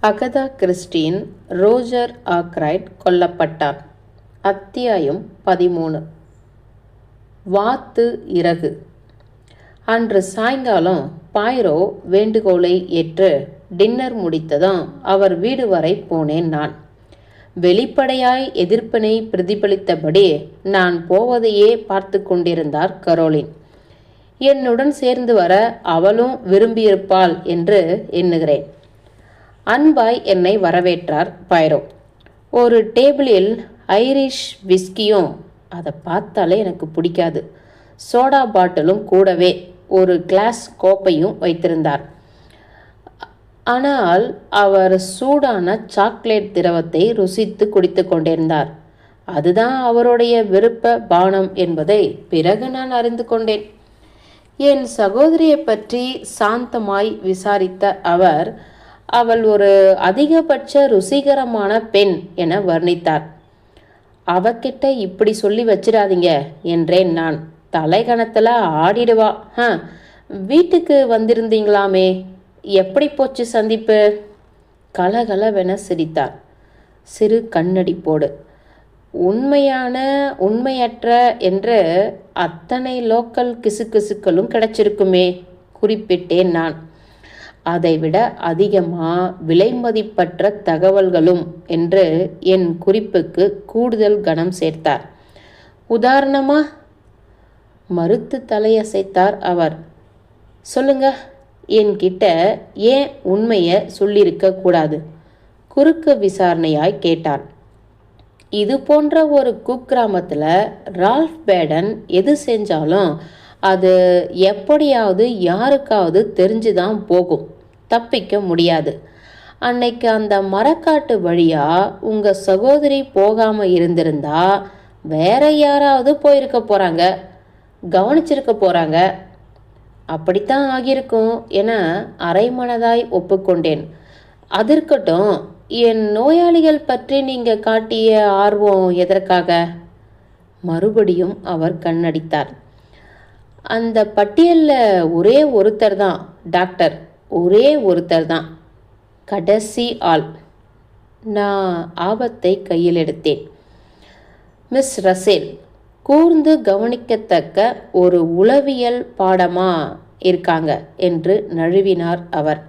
Agatha Christian Roger ஆக்ரைட் கொல்லப்பட்டார். அத்தியாயம் 13. வாத்து இறகு. அன்று சாயங்காலம் பாய்ரோ வேண்டுகோளை ஏற்று டின்னர் முடித்ததும் அவர் வீடு வரை போனேன். நான் வெளிப்படையாய் எதிர்ப்பினை பிரதிபலித்தபடி நான் போவதையே பார்த்து கொண்டிருந்தார் கரோலின். என்னுடன் சேர்ந்து வர அவளும் விரும்பியிருப்பாள் என்று எண்ணுகிறேன். அன்பாய் என்னை வரவேற்றார் பாய்ரோ. ஒரு டேபிளில் ஐரிஷ் விஸ்கியும், அதை பார்த்தாலே எனக்கு பிடிக்காது, சோடா பாட்டிலும் கூடவே ஒரு கிளாஸ் கோப்பையும் வைத்திருந்தார். ஆனால் அவர் சூடான சாக்லேட் திரவத்தை ருசித்து குடித்து கொண்டிருந்தார். அதுதான் அவருடைய விருப்ப பானம் என்பதை பிறகு நான் அறிந்து கொண்டேன். என் சகோதரியை பற்றி சாந்தமாய் விசாரித்த அவர், அவள் ஒரு அதிகபட்ச ருசிகரமான பெண் என வர்ணித்தார். அவகிட்ட இப்படி சொல்லி வச்சிடாதீங்க என்றேன் நான். தலைகணத்தில் ஆடிடுவா. வீட்டுக்கு வந்திருந்தீங்களாமே, எப்படி போச்சு சந்திப்பு? கலகலவென சிரித்தார். சிறு கண்ணடி போடு. உண்மையற்ற என்று அத்தனை லோக்கல் கிசுகிசுக்களும் கிடைச்சிருக்குமே, குறிப்பிட்டேன் நான். அதைவிட அதிகமாக விலைமதிப்பற்ற தகவல்களும் என்று என் குறிப்புக்கு கூடுதல் கனம் சேர்த்தார். உதாரணமா? மறுத்து தலையசைத்தார் அவர். சொல்லுங்க, என்கிட்ட ஏன் உண்மையை சொல்லியிருக்க கூடாது? குறுக்கு விசாரணையாய் கேட்டார். இது போன்ற ஒரு குக்கிராமத்தில் ரால்ஃப் பேடன் எது செஞ்சாலும் அது எப்படியாவது யாருக்காவது தெரிஞ்சுதான் போகும், தப்பிக்க முடியாது. அன்னைக்கு அந்த மரக்காட்டு வழியா உங்க சகோதரி போகாம இருந்திருந்தா வேற யாராவது போயிருக்க போறாங்க, கவனிச்சிருக்க போறாங்க. அப்படித்தான் ஆகியிருக்கும் என அரைமனதாய் ஒப்புக்கொண்டேன். அது இருக்கட்டும், என் நோயாளிகள் பற்றி நீங்க காட்டிய ஆர்வம் எதற்காக? மறுபடியும் அவர் கண்ணடித்தார். அந்த பட்டியலில் ஒரே ஒருத்தர் தான் டாக்டர், ஒரே ஒருத்தர் தான், கடைசி ஆள். நான் ஆபத்தை கையில் எடுத்தேன். மிஸ் ரசேல், கூர்ந்து கவனிக்கத்தக்க ஒரு உளவியல் பாடமா இருக்காங்க என்று நழுவினார் அவர்.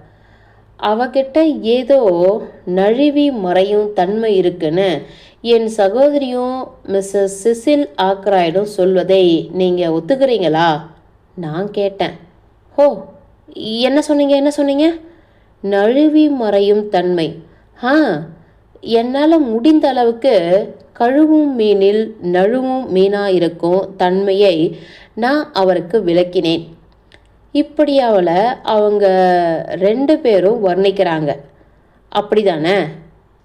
அவகிட்ட ஏதோ நழுவி மறையும் தன்மை இருக்குன்னு என் சகோதரியும் மிஸ்ஸஸ் சிசில் ஆக்ராய்டும் சொல்வதை நீங்கள் ஒத்துக்கிறீங்களா? நான் கேட்டேன். ஓ, என்ன சொன்னீங்க? நழுவி மறையும் தன்மை. என்னால் முடிந்த அளவுக்கு கழுவும் மீனில் நழுவும் மீனாக இருக்கும் தன்மையை நான் அவருக்கு விளக்கினேன். இப்படி அவளை அவங்க 2 பேரும் வர்ணிக்கிறாங்க, அப்படிதானே?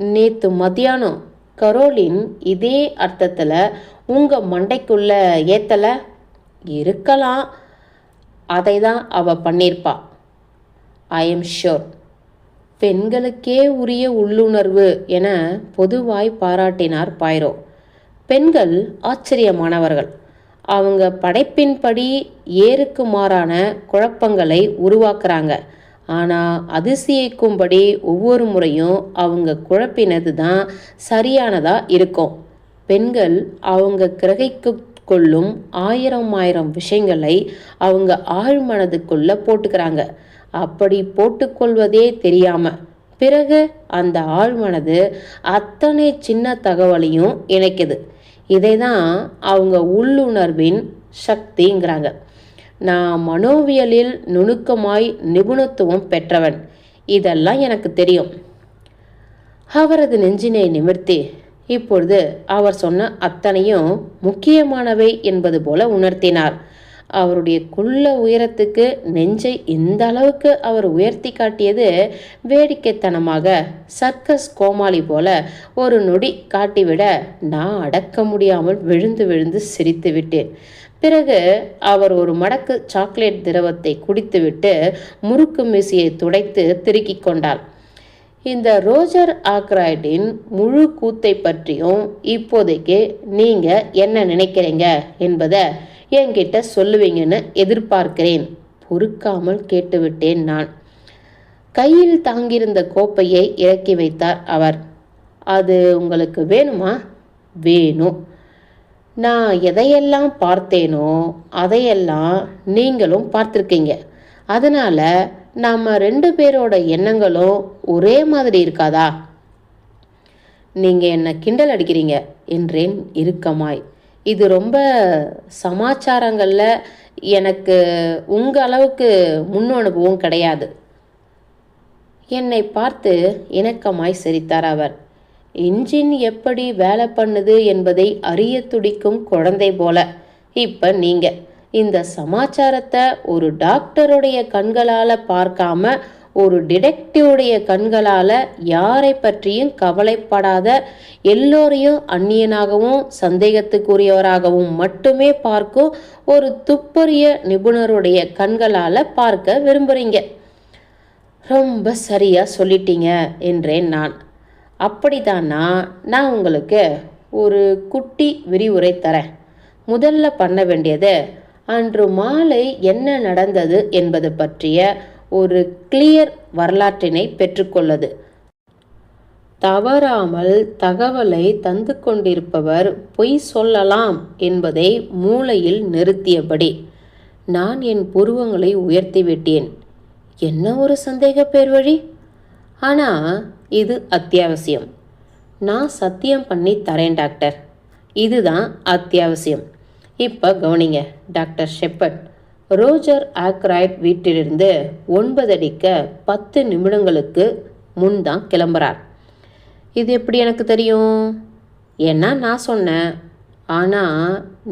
நேற்று மத்தியானம் கரோலின் இதே அர்த்தத்தில் உங்கள் மண்டைக்குள்ள ஏத்தலை இருக்கலாம். அதை தான் அவள் பண்ணியிருப்பா. I am sure. பெண்களுக்கே உரிய உள்ளுணர்வு என பொதுவாய் பாராட்டினார் பாய்ரோ. பெண்கள் ஆச்சரியமானவர்கள். அவங்க படைப்பின்படி ஏருக்கு மாறான குழப்பங்களை உருவாக்குறாங்க. ஆனால் அதிசயிக்கும்படி ஒவ்வொரு முறையும் அவங்க குழப்பினது தான் சரியானதாக இருக்கும். பெண்கள் அவங்க கிரகிக்கு கொள்ளும் ஆயிரம் விஷயங்களை அவங்க ஆழ்மனதுக்குள்ளே போட்டுக்கிறாங்க. அப்படி போட்டுக்கொள்வதே தெரியாமல் பிறகு அந்த ஆழ்மனது அத்தனை சின்ன தகவலையும் இணைக்குது. இதை தான் அவங்க உள்ளுணர்வின் சக்திங்கிறாங்க. நான் மனோவியலில் நுணுக்கமாய் நிபுணத்துவம் பெற்றவன், இதெல்லாம் எனக்கு தெரியும். அவரது நெஞ்சினை நிமிர்த்தி இப்பொழுது அவர் சொன்ன அத்தனையும் முக்கியமானவை என்பது போல உணர்த்தினார். அவருடைய குள்ள உயரத்துக்கு நெஞ்சை இந்த அளவுக்கு அவர் உயர்த்தி காட்டியது வேடிக்கைத்தனமாக சர்க்கஸ் கோமாளி போல ஒரு நொடி காட்டிவிட நான் அடக்க முடியாமல் விழுந்து சிரித்து விட்டேன். பிறகு அவர் ஒரு மடக்கு சாக்லேட் திரவத்தை குடித்துவிட்டு முறுக்கு மீசையை துடைத்து திருக்கிக் கொண்டார். இந்த ரோஜர் ஆக்ராய்டின் முழு கூத்தை பற்றியும் இப்போதைக்கு நீங்கள் என்ன நினைக்கிறீங்க என்பதை என்கிட்ட சொல்லுவீங்கன்னு எதிர்பார்க்கிறேன். பொறுக்காமல் கேட்டுவிட்டேன் நான். கையில் தாங்கியிருந்த கோப்பையை இறக்கி வைத்தார் அவர். அது உங்களுக்கு வேணுமா? வேணும். நான் எதையெல்லாம் பார்த்தேனோ அதையெல்லாம் நீங்களும் பார்த்துருக்கீங்க. அதனால நம்ம 2 பேரோட எண்ணங்களும் ஒரே மாதிரி இருக்காதா? நீங்கள் என்ன கிண்டல் அடிக்கிறீங்க என்றேன் இறுக்கமாய். இது ரொம்ப சமாச்சாரங்களில் எனக்கு உங்கள் அளவுக்கு முன் அனுபவம் கிடையாது. என்னை பார்த்து இணக்கமாய் சிரித்தார் அவர். இன்ஜின் எப்படி வேலை பண்ணுது என்பதை அறிய துடிக்கும் குழந்தை போல. இப்ப நீங்க இந்த சமாச்சாரத்தை ஒரு டாக்டருடைய கண்களால் பார்க்காம ஒரு டிடெக்டிவுடைய கண்களால் யாரை பற்றியும் கவலைப்படாத, எல்லோரையும் அந்நியனாகவும் சந்தேகத்துக்குரியவராகவும் மட்டுமே பார்க்கும் ஒரு துப்பறிய நிபுணருடைய கண்களால் பார்க்க விரும்புகிறீங்க. ரொம்ப சரியா சொல்லிட்டீங்க என்றேன் நான். அப்படித்தானா? நான் உங்களுக்கு ஒரு குட்டி விரிவுரை தரேன். முதல்ல பண்ண வேண்டியது அன்று மாலை என்ன நடந்தது என்பது பற்றிய ஒரு கிளியர் வரலாற்றினை பெற்றுக்கொள்ளது. தவறாமல் தகவலை தந்து கொண்டிருப்பவர் பொய் சொல்லலாம் என்பதை மூளையில் நிறுத்தியபடி நான் என் புருவங்களை உயர்த்திவிட்டேன். என்ன ஒரு சந்தேக பேர் வழி! ஆனால் இது அத்தியாவசியம். நான் சத்தியம் பண்ணி தரேன் டாக்டர். இதுதான் அத்தியாவசியம். இப்போ கவனிங்க டாக்டர் ஷெப்பர்ட். ரோஜர் ஆக்ராய்ட் வீட்டிலிருந்து 9 அடிக்க 10 நிமிடங்களுக்கு முன் தான் கிளம்புறார். இது எப்படி எனக்கு தெரியும்? ஏன்னா நான் சொன்னேன். ஆனால்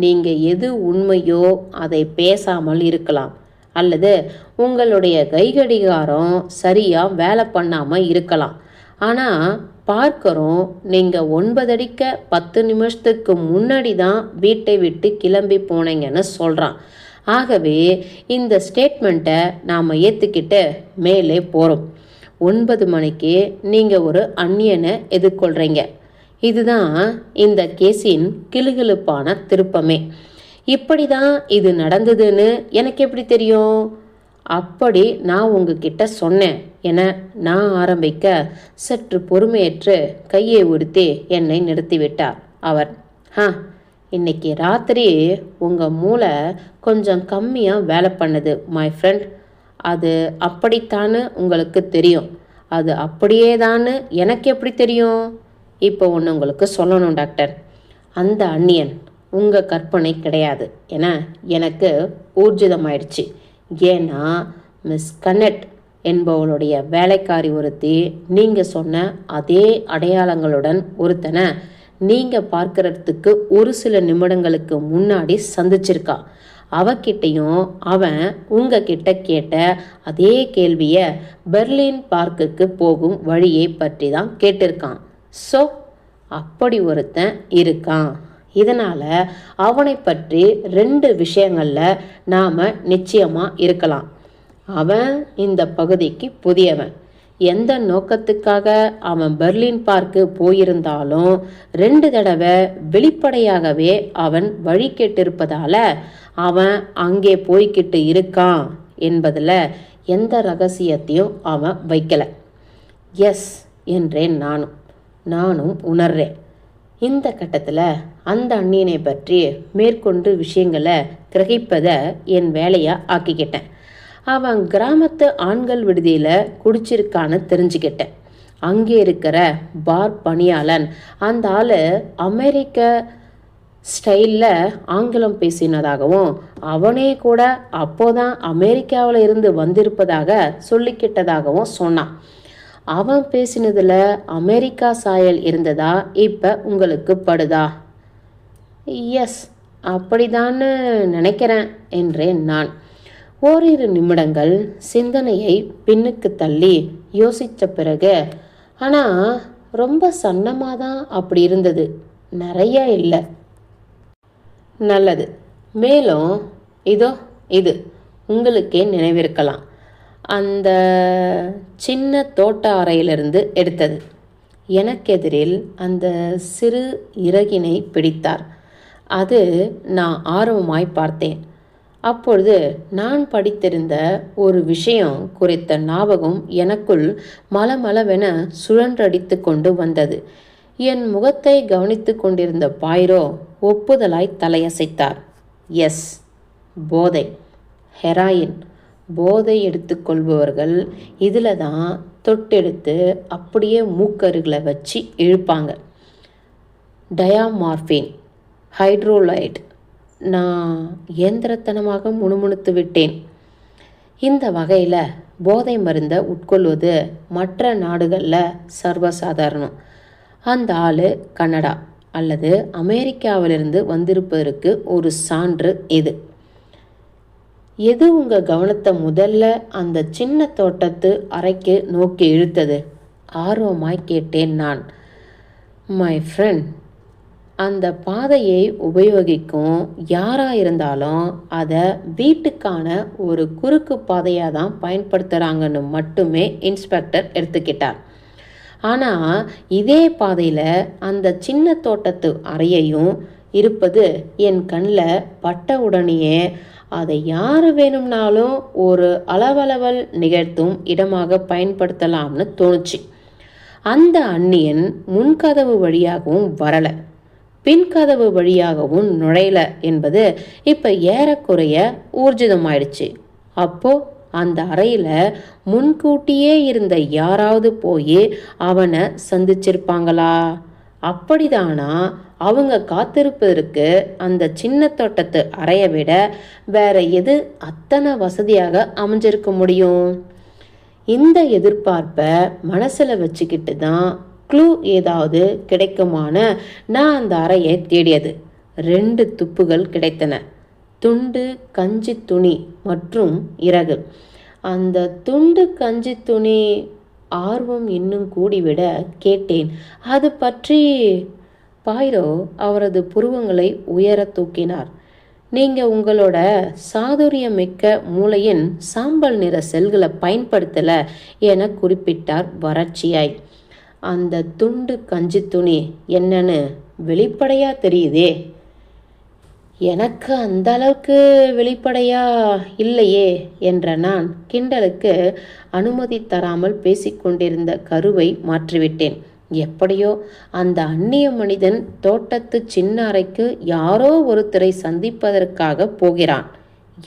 நீங்கள் எது உண்மையோ அதை பேசாமல் இருக்கலாம், அல்லது உங்களுடைய கைகடிகாரம் சரியாக வேலை பண்ணாமல் இருக்கலாம். ஆனால் பார்க்கறோம் நீங்கள் 9 அடிக்க 10 நிமிஷத்துக்கு முன்னாடி தான் வீட்டை விட்டு கிளம்பி போனீங்கன்னு சொல்கிறான். ஆகவே இந்த ஸ்டேட்மெண்ட்டை நாம் ஏற்றுக்கிட்டு மேலே போகிறோம். 9 மணிக்கு நீங்கள் ஒரு அந்நியனை எதிர்கொள்கிறீங்க. இதுதான் இந்த கேஸின் கிளுகிளுப்பான திருப்பமே. இப்படி தான் இது நடந்ததுன்னு எனக்கு எப்படி தெரியும்? அப்படி நான் உங்ககிட்ட சொன்னேன் என நான் ஆரம்பிக்க சற்று பொறுமையற்று கையை உடுத்தி என்னை நிறுத்திவிட்டார் அவர். இன்னைக்கு ராத்திரி உங்கள் மூளை கொஞ்சம் கம்மியாக வேலை பண்ணுது மை ஃப்ரெண்ட். அது அப்படித்தான்னு உங்களுக்கு தெரியும். அது அப்படியே தான்னு எனக்கு எப்படி தெரியும்? இப்போ ஒன்று உங்களுக்கு சொல்லணும் டாக்டர். அந்த அந்நியன் உங்கள் கற்பனை கிடையாது என எனக்கு ஊர்ஜிதமாயிடுச்சு. ஏன்னா மிஸ் கன்னட் என்பவளுடைய வேலைக்காரி ஒருத்தி நீங்கள் சொன்ன அதே அடையாளங்களுடன் ஒருத்தனை நீங்கள் பார்க்கறதுக்கு ஒரு சில நிமிடங்களுக்கு முன்னாடி சந்திச்சிருக்கா. அவகிட்டையும் அவன் உங்ககிட்ட கேட்ட அதே கேள்வியை பெர்லின் பார்க்குக்கு போகும் வழியை பற்றி தான் கேட்டிருக்கான். ஸோ அப்படி ஒருத்தன் இருக்கான். இதனால் அவனை பற்றி 2 விஷயங்களில் நாம் நிச்சயமாக இருக்கலாம். அவன் இந்த பகுதிக்கு புதியவன். எந்த நோக்கத்துக்காக அவன் பெர்லின் பார்க்கு போயிருந்தாலும் 2 தடவை வெளிப்படையாகவே அவன் வழி கேட்டிருப்பதால் அவன் அங்கே போய்கிட்டு இருக்கான் என்பதில் எந்த ரகசியத்தையும் அவன் வைக்கலை. எஸ் என்றேன் நானும் உணர்றேன். இந்த கட்டத்தில் அந்த அந்நியனை பற்றி மேற்கொண்டு விஷயங்களை கிரகிப்பதை என் வேலையாக ஆக்கிக்கிட்டேன். அவன் கிராமத்து ஆண்கள் விடுதியில் குடிச்சிருக்கான்னு தெரிஞ்சுக்கிட்டேன். அங்கே இருக்கிற பார் பணியாளன் அந்த ஆள் அமெரிக்க ஸ்டைலில் ஆங்கிலம் பேசினதாகவும் அவனே கூட அப்போதான் அமெரிக்காவில் இருந்து வந்திருப்பதாக சொல்லிக்கிட்டதாகவும் சொன்னான். அவன் பேசினதில் அமெரிக்கா சாயல் இருந்ததா இப்போ உங்களுக்கு படுதா? எஸ், அப்படிதான்னு நினைக்கிறேன் என்றேன் நான். ஓரிரு நிமிடங்கள் சிந்தனையை பின்னுக்கு தள்ளி யோசித்த பிறகு, ஆனால் ரொம்ப சன்னமாக தான் அப்படி இருந்தது, நிறைய இல்லை. நல்லது. மேலும் இது உங்களுக்கே நினைவிருக்கலாம். அந்த சின்ன தோட்ட அறையிலிருந்து எடுத்தது. எனக்கெதிரில் அந்த சிறு இறகினை பிடித்தார். அது நான் ஆர்வமாய் பார்த்தேன். அப்பொழுது நான் படித்திருந்த ஒரு விஷயம் குறித்த ஞாபகம் எனக்குள் மலமளவென சுழன்றடித்து கொண்டு வந்தது. என் முகத்தை கவனித்து கொண்டிருந்த பாய்ரோ ஒப்புதலாய் தலையசைத்தார். எஸ், போதை, ஹெராயின். போதை எடுத்துக்கொள்பவர்கள் இதில் தான் தொட்டெடுத்து அப்படியே மூக்கருகளை வச்சு இழுப்பாங்க. டயாமார்பின், ஹைட்ரோலைட். நான் இயந்திரத்தனமாக முணுமுணுத்து விட்டேன். இந்த வகையில் போதை மருந்தை உட்கொள்வது மற்ற நாடுகளில் சர்வசாதாரணம். அந்த ஆள் கனடா அல்லது அமெரிக்காவிலிருந்து வந்திருப்பதற்கு ஒரு சான்று இது. எது உங்கள் கவனத்தை முதல்ல அந்த சின்ன தோட்டத்து அறைக்கு நோக்கி இழுத்தது? ஆர்வமாய் கேட்டேன் நான். மை ஃப்ரெண்ட், அந்த பாதையை உபயோகிக்கும் யாராக இருந்தாலும் அதை வீட்டுக்கான ஒரு குறுக்கு பாதையாக தான் பயன்படுத்துகிறாங்கன்னு மட்டுமே இன்ஸ்பெக்டர் எடுத்துக்கிட்டார். ஆனால் இதே பாதையில் அந்த சின்ன தோட்டத்து அறையையும் இருப்பது என் கண்ணில் பட்ட உடனேயே அதை யார் வேணும்னாலும் ஒரு அளவளவல் நிகழ்த்தும் இடமாக பயன்படுத்தலாம்னு தோணுச்சு. அந்த அந்நியன் முன்கதவு வழியாகவும் வரலை, பின்கதவு வழியாகவும் நுழையல என்பது இப்போ ஏறக்குறைய ஊர்ஜிதமாயிடுச்சு. அப்போ அந்த அறையில் முன்கூட்டியே இருந்த யாராவது போய் அவனை சந்திச்சிருப்பாங்களா? அப்படிதானா அவங்க காத்திருப்பதற்கு அந்த சின்ன தோட்டத்து அறையை விட வேற எது அத்தனை வசதியாக அமைஞ்சிருக்க முடியும்? இந்த எதிர்பார்ப்பை மனசில் வச்சுக்கிட்டு தான் க்ளூ ஏதாவது கிடைக்குமான நான் அந்த அறையை தேடியது. 2 துப்புகள் கிடைத்தன. துண்டு கஞ்சி துணி மற்றும் இறகு. அந்த துண்டு கஞ்சி துணி ஆர்வம் இன்னும் கூடிவிட கேட்டேன். அது பற்றி? பாய்ரோ அவரது புருவங்களை உயர தூக்கினார். நீங்கள் உங்களோட சாதுரியமிக்க மூளையின் சாம்பல் நிற செல்களை பயன்படுத்தலை என குறிப்பிட்டார் வறட்சியாய். அந்த துண்டு கஞ்சி துணி என்னன்னு வெளிப்படையாக தெரியுதே. எனக்கு அந்த அளவுக்கு வெளிப்படையா இல்லையே என்ற நான் கிண்டலுக்கு அனுமதி தராமல் பேசிக்கொண்டிருந்த கருவை மாற்றிவிட்டேன். எப்படியோ அந்த அந்நிய மனிதன் தோட்டத்து சின்ன அறைக்கு யாரோ ஒருத்தரை சந்திப்பதற்காக போகிறான்.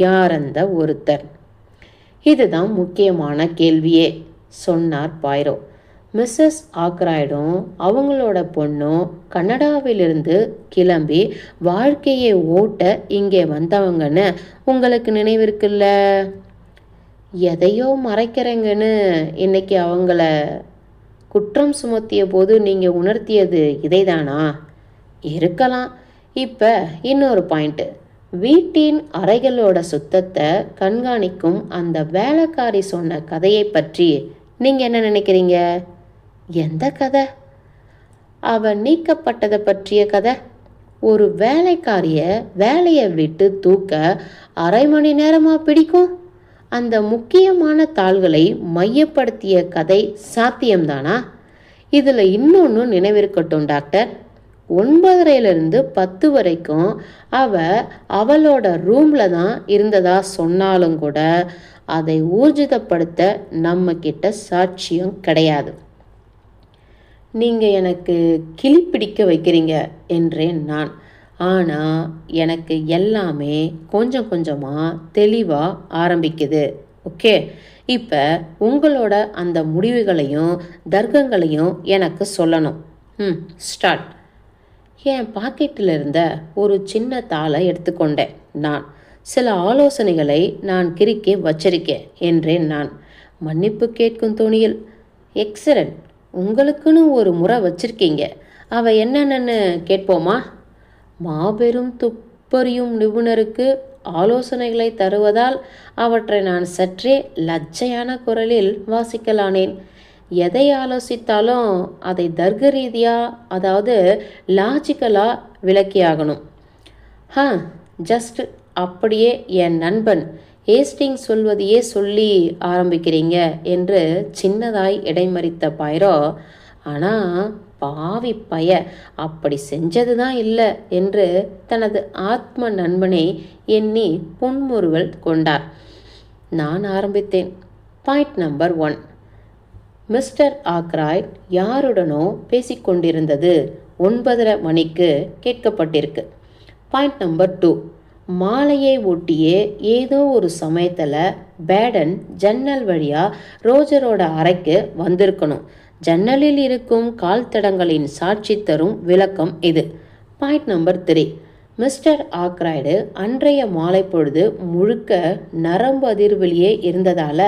யார் அந்த ஒருத்தர்? இதுதான் முக்கியமான கேள்வியே, சொன்னார் பாய்ரோ. மிஸ்ஸஸ் ஆக்ராய்டும் அவங்களோட பொண்ணும் கனடாவிலிருந்து கிளம்பி வாழ்க்கையை ஓட்ட இங்கே வந்தவங்கன்னு உங்களுக்கு நினைவிருக்குல்ல? எதையோ மறைக்கிறேங்கன்னு இன்னைக்கு அவங்கள குற்றம் சுமத்திய போது நீங்கள் உணர்த்தியது இதைதானா? இருக்கலாம். இப்போ இன்னொரு பாயிண்ட்டு. வீட்டின் அறைகளோட சுத்தத்தை கண்காணிக்கும் அந்த வேலைக்காரி சொன்ன கதையை பற்றி நீங்கள் என்ன நினைக்கிறீங்க? எந்த கதை? அவ நீக்கப்பட்டதை பற்றிய கதை. ஒரு வேலைக்காரிய வேலையை விட்டு தூக்க 1/2 மணி நேரமா பிடிக்கும்? அந்த முக்கியமான தாள்களை மையப்படுத்திய கதை சாத்தியம்தானா? இதில் இன்னொன்று நினைவிருக்கட்டும் டாக்டர். 9:30 10 வரைக்கும் அவளோட ரூமில் தான் இருந்ததா சொன்னாலும் கூட அதை ஊர்ஜிதப்படுத்த நம்ம கிட்ட சாட்சியம் கிடையாது. நீங்கள் எனக்கு கிளி பிடிக்க வைக்கிறீங்க என்றேன் நான். ஆனால் எனக்கு எல்லாமே கொஞ்சம் கொஞ்சமாக தெளிவாக ஆரம்பிக்குது. ஓகே, இப்போ உங்களோட அந்த முடிவுகளையும் தர்க்கங்களையும் எனக்கு சொல்லணும். ஸ்டார்ட். என் பாக்கெட்டில் இருந்த ஒரு சின்ன தாளை எடுத்துக்கொண்டேன் நான். சில ஆலோசனைகளை நான் கிறுக்கி வச்சிருக்கேன் என்றேன் நான் மன்னிப்பு கேட்கும் துணியில். எக்ஸலண்ட், உங்களுக்குன்னு ஒரு முறை வச்சிருக்கீங்க. அவ என்னென்னு கேட்போமா? மாபெரும் துப்பறியும் நிபுணருக்கு ஆலோசனைகளை தருவதால் அவற்றை நான் சற்றே லஜ்ஜையான குரலில் வாசிக்கலானேன். எதை ஆலோசித்தாலும் அதை தர்க்க ரீதியாக, அதாவது லாஜிக்கலாக விளக்கியாகணும். ஜஸ்ட் அப்படியே என் நண்பன் ஏஸ்டிங் சொல்வதையே சொல்லி ஆரம்பிக்கிறீங்க என்று சின்னதாய் இடைமறித்த பாய்ரோ, ஆனால் பாவி பய அப்படி செஞ்சது தான் இல்லை என்று தனது ஆத்ம நண்பனை எண்ணி புன்முறுவல் கொண்டார். நான் ஆரம்பித்தேன். Point number 1. மிஸ்டர் ஆக்ராய்ட் யாருடனோ பேசிக்கொண்டிருந்தது 9:30 மணிக்கு கேட்கப்பட்டிருக்கு. Point number 2. மாலையை ஒட்டியே ஏதோ ஒரு சமயத்தில் பேடன் ஜன்னல் வழியாக ரோஜரோட அறைக்கு வந்திருக்கணும். ஜன்னலில் இருக்கும் கால் தடங்களின் சாட்சி தரும் விளக்கம் இது. Point number 3. மிஸ்டர் ஆக்ராய்டு அன்றைய மாலை பொழுது முழுக்க நரம்பு அதிர்விலேயே இருந்ததால்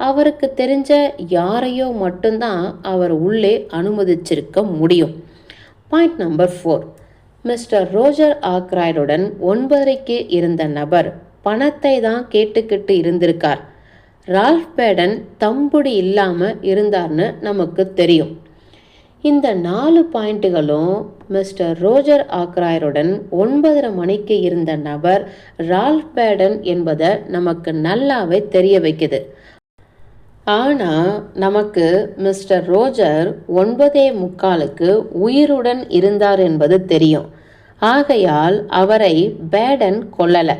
அவருக்கு தெரிஞ்ச யாரையோ மட்டும்தான் அவர் உள்ளே அனுமதிச்சிருக்க முடியும். Point number 4. மிஸ்டர் ரோஜர் ஆக்ராய்டுடன் 9:30க்கு இருந்த நபர் பணத்தை தான் கேட்டுக்கிட்டு இருந்திருக்கார். ரால்ஃப் பேடன் தம்புடி இல்லாமல் இருந்தார்னு நமக்கு தெரியும். இந்த 4 பாயிண்ட்டுகளும் மிஸ்டர் ரோஜர் ஆக்ராய்டுடன் 9:30 மணிக்கு இருந்த நபர் ரால்ஃப் பேடன் என்பதை நமக்கு நல்லாவே தெரிய வைக்குது. ஆனால் நமக்கு மிஸ்டர் ரோஜர் 9:45க்கு உயிருடன் இருந்தார் என்பது தெரியும். ஆகையால் அவரை பேடன் கொல்லலை.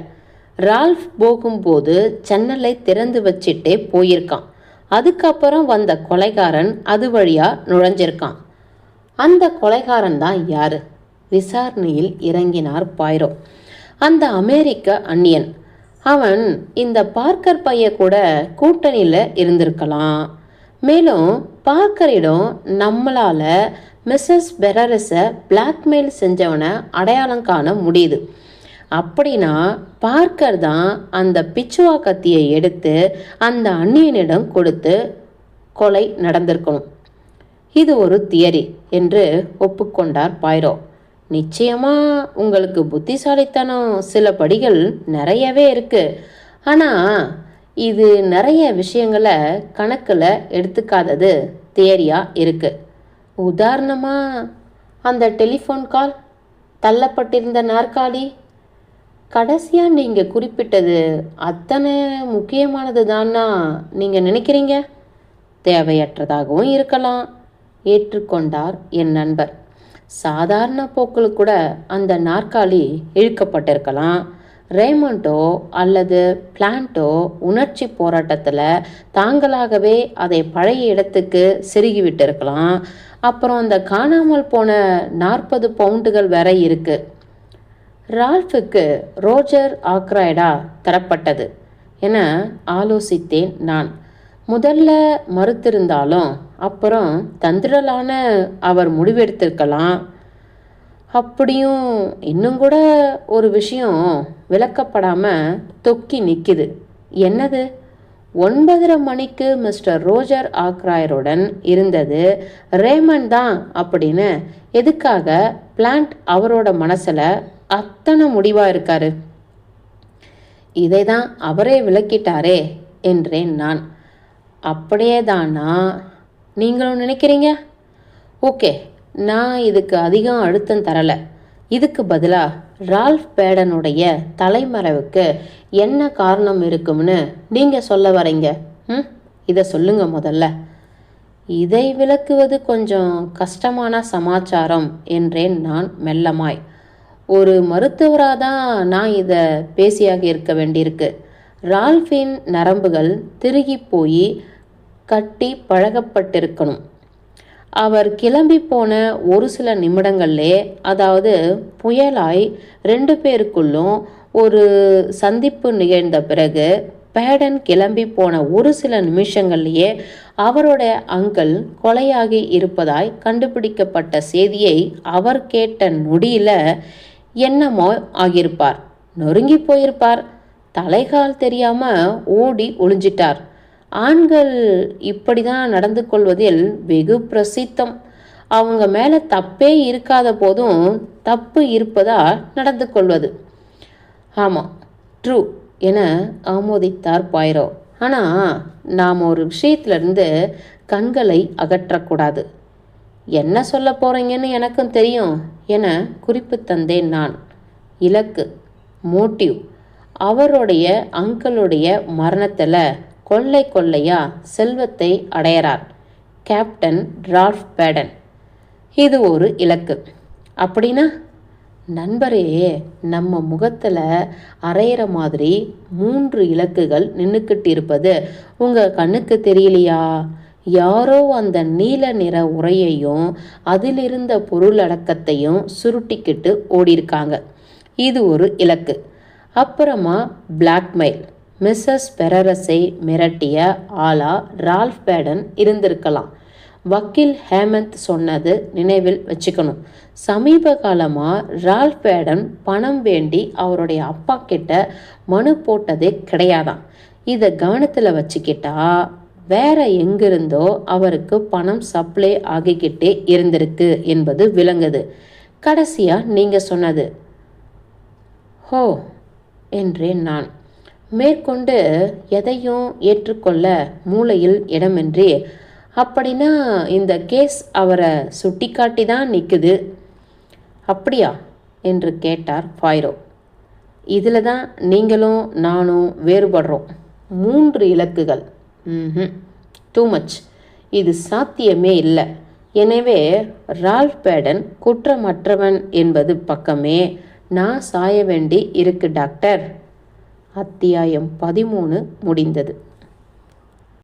ரால்ஃப் போகும்போது ஜன்னலை திறந்து வச்சிட்டே போயிருக்கான். அதுக்கப்புறம் வந்த கொலைகாரன் அது வழியாக நுழைஞ்சிருக்கான். அந்த கொலைகாரன் தான் யாரு? விசாரணையில் இறங்கினார் பாய்ரோ. அந்த அமெரிக்க அந்நியன். அவன் இந்த பார்க்கர் பைய கூட கூட்டணியில் இருந்திருக்கலாம். மேலும் பார்க்கரிடம் நம்மளால் மிஸ்ஸஸ் பெரரிஸை பிளாக்மெயில் செஞ்சவனை அடையாளம் காண முடியுது. அப்படின்னா பார்க்கர் தான் அந்த பிச்சுவா கத்தியை எடுத்து அந்த அந்நியனிடம் கொடுத்து கொலை நடந்திருக்கணும். இது ஒரு தியரி என்று ஒப்புக்கொண்டார் பாய்ரோ. நிச்சயமாக உங்களுக்கு புத்திசாலித்தனம் சில படிகள் நிறையவே இருக்குது. ஆனால் இது நிறைய விஷயங்களை கணக்கில் எடுத்துக்காதது தியரியாக இருக்குது. உதாரணமாக அந்த டெலிஃபோன் கால், தள்ளப்பட்டிருந்த நாற்காலி, கடைசியாக நீங்கள் குறிப்பிட்டது அத்தனை முக்கியமானது தான்னா நீங்கள் நினைக்கிறீங்க? தேவையற்றதாகவும் இருக்கலாம், ஏற்றுக்கொண்டார் என் நண்பர். சாதாரண போக்கில் கூட அந்த நாற்காலி இழுக்கப்பட்டிருக்கலாம். ரேமண்டோ அல்லது பிளான்ட்டோ உணர்ச்சி போராட்டத்தில் தாங்களாகவே அதை பழைய இடத்துக்கு செருகிவிட்டு இருக்கலாம். அப்புறம் அந்த காணாமல் போன 40 பவுண்டுகள் வேற இருக்கு. ரால்ஃபுக்கு ரோஜர் ஆக்ராய்டா தரப்பட்டது என ஆலோசித்தேன் நான். முதல்ல மறுத்திருந்தாலும் அப்புறம் தந்திரலான அவர் முடிவெடுத்திருக்கலாம். அப்படியும் இன்னும் கூட ஒரு விஷயம் விளக்கப்படாமல் தொக்கி நிற்கிது. என்னது? 9:30 மணிக்கு மிஸ்டர் ரோஜர் ஆக்ராயருடன் இருந்தது ரேமண்ட் தான் அப்படின்னு எதுக்காக பிளான்ட் அவரோட மனசில் அத்தனை முடிவாக இருக்காரு? இதை தான் அவரே விளக்கிட்டாரே என்றேன் நான். அப்படியே தானா நீங்களும் நினைக்கிறீங்க? ஓகே, நான் இதுக்கு அதிகம் அழுத்தம் தரலை. இதுக்கு பதிலாக ரால்ஃப் பேடனுடைய தலைமறைவுக்கு என்ன காரணம் இருக்கும்னு நீங்கள் சொல்ல வரீங்க? இதை சொல்லுங்க முதல்ல. இதை விளக்குவது கொஞ்சம் கஷ்டமான சமாச்சாரம் என்றேன் நான் மெல்லமாய். ஒரு மருத்துவராக தான் நான் இதை பேசியாக இருக்க வேண்டியிருக்கு. ரால்ஃபின் நரம்புகள் திருகி போய் கட்டி பழகப்பட்டிருக்கணும். அவர் கிளம்பி போன ஒரு சில நிமிடங்கள்லே, அதாவது புயலாய் 2 பேருக்குள்ளும் ஒரு சந்திப்பு நிகழ்ந்த பிறகு பேடன் கிளம்பி போன ஒரு சில நிமிஷங்கள்லேயே அவருடைய அங்கிள் கொலையாகி இருப்பதாய் கண்டுபிடிக்கப்பட்ட செய்தியை அவர் கேட்ட நொடியில் என்னமோ ஆகியிருப்பார். நொறுங்கி போயிருப்பார். தலைகால் தெரியாமல் ஓடி ஒளிஞ்சிட்டார். ஆண்கள் இப்படி தான் நடந்து கொள்வதில் வெகு பிரசித்தம். அவங்க மேலே தப்பே இருக்காத போதும் தப்பு இருப்பதால் நடந்து கொள்வது. ஆமாம், ட்ரூ என ஆமோதித்தார் பாய்ரோ. ஆனால் நாம் ஒரு விஷயத்திலிருந்து கண்களை அகற்றக்கூடாது. என்ன சொல்ல போகிறீங்கன்னு எனக்கும் தெரியும் என குறிப்பு தந்தேன் நான். இலக்கு, மோட்டிவ். அவருடைய அங்கிளுடைய மரணத்தில் கொள்ளையா செல்வத்தை அடையறார். Captain Ralph Baden. இது ஒரு இலக்கு. அப்படின்னா நண்பரே, நம்ம முகத்தில் அரையிற மாதிரி 3 இலக்குகள் நின்றுக்கிட்டு இருப்பது உங்கள் கண்ணுக்கு தெரியலையா? யாரோ அந்த நீல நிற உரையையும் அதிலிருந்த பொருளடக்கத்தையும் சுருட்டிக்கிட்டு ஓடிருக்காங்க. இது ஒரு இலக்கு. அப்புறமா பிளாக்மெயில். மிஸ்ஸஸ் பெரரஸை மிரட்டிய ஆளா ரால்ஃப் பேடன் இருந்திருக்கலாம். வக்கீல் ஹேமந்த் சொன்னது நினைவில் வச்சுக்கணும். சமீப காலமாக ரால்ஃப் பேடன் பணம் வேண்டி அவருடைய அப்பா கிட்ட மனு போட்டதே கிடையாதான். இதை கவனத்தில் வச்சுக்கிட்டா வேற எங்கிருந்தோ அவருக்கு பணம் சப்ளை ஆகிக்கிட்டே இருந்திருக்கு என்பது விளங்குது. கடைசியாக நீங்கள் சொன்னது. ஹோ என்றேன் நான். மேற்கொண்டு எதையும் ஏற்றுக்கொள்ள மூளையில் இடமின்றி, அப்படின்னா இந்த கேஸ் அவரை சுட்டிக்காட்டி தான் நிற்குது. அப்படியா என்று கேட்டார் பாய்ரோ. இதில் தான் நீங்களும் நானும் வேறுபடுறோம். 3 இலக்குகள். Too much. இது சாத்தியமே இல்லை. எனவே ரால்ஃப் பேடன் குற்றமற்றவன் என்பது பக்கமே நான் சாய வேண்டி இருக்கு டாக்டர். அத்தியாயம் 13 முடிந்தது.